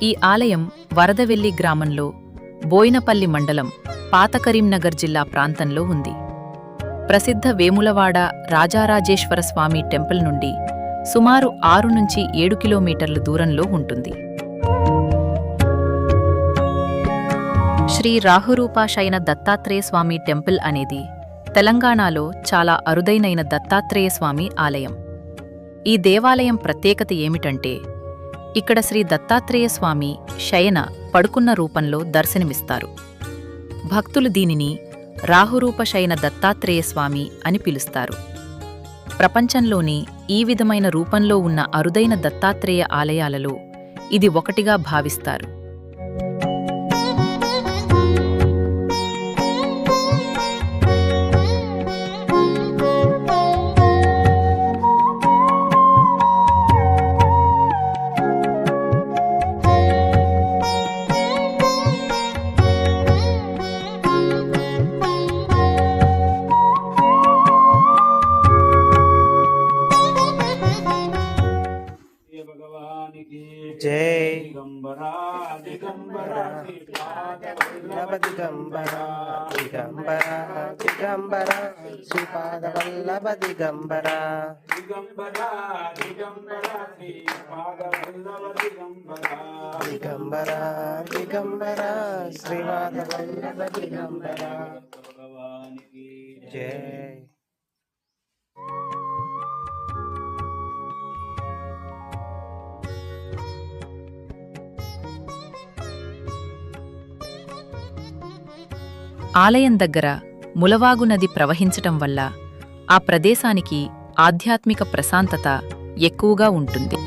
ఈ ఆలయం వరదవెల్లి గ్రామంలో బోయినపల్లి మండలం పాత కరీంనగర్ జిల్లా ప్రాంతంలో ఉంది. ప్రసిద్ధ వేములవాడ రాజరాజేశ్వర స్వామి టెంపుల్ నుండి సుమారు 6 నుంచి 7 కిలోమీటర్ల దూరంలో ఉంటుంది. శ్రీ రాహురూపాశయన దత్తాత్రేయ స్వామి టెంపుల్ అనేది తెలంగాణలో చాలా అరుదైన దత్తాత్రేయ స్వామి ఆలయం. ఈ దేవాలయం ప్రత్యేకత ఏమిటంటే, ఇక్కడ శ్రీ దత్తాత్రేయ స్వామి శయన పడుకున్న రూపంలో దర్శనమిస్తారు. భక్తులు దీనిని రాహురూప శయన దత్తాత్రేయ స్వామి అని పిలుస్తారు. ప్రపంచంలోని ఈ విధమైన రూపంలో ఉన్న అరుదైన దత్తాత్రేయ ఆలయాలలో ఇది ఒకటిగా భావిస్తారు. जय दिगंबरा दिगंबरा दिगंबरा दिगंबरा दिगंबरा श्रीपाद वल्लभ दिगंबरा दिगंबरा दिगंबरा श्रीपाद वल्लभ दिगंबरा दिगंबरा दिगंबरा श्रीपाद वल्लभ दिगंबरा भगवान की जय. ఆలయం దగ్గర ములవాగు నది ప్రవహించటం వల్ల ఆ ప్రదేశానికి ఆధ్యాత్మిక ప్రశాంతత ఎక్కువగా ఉంటుంది.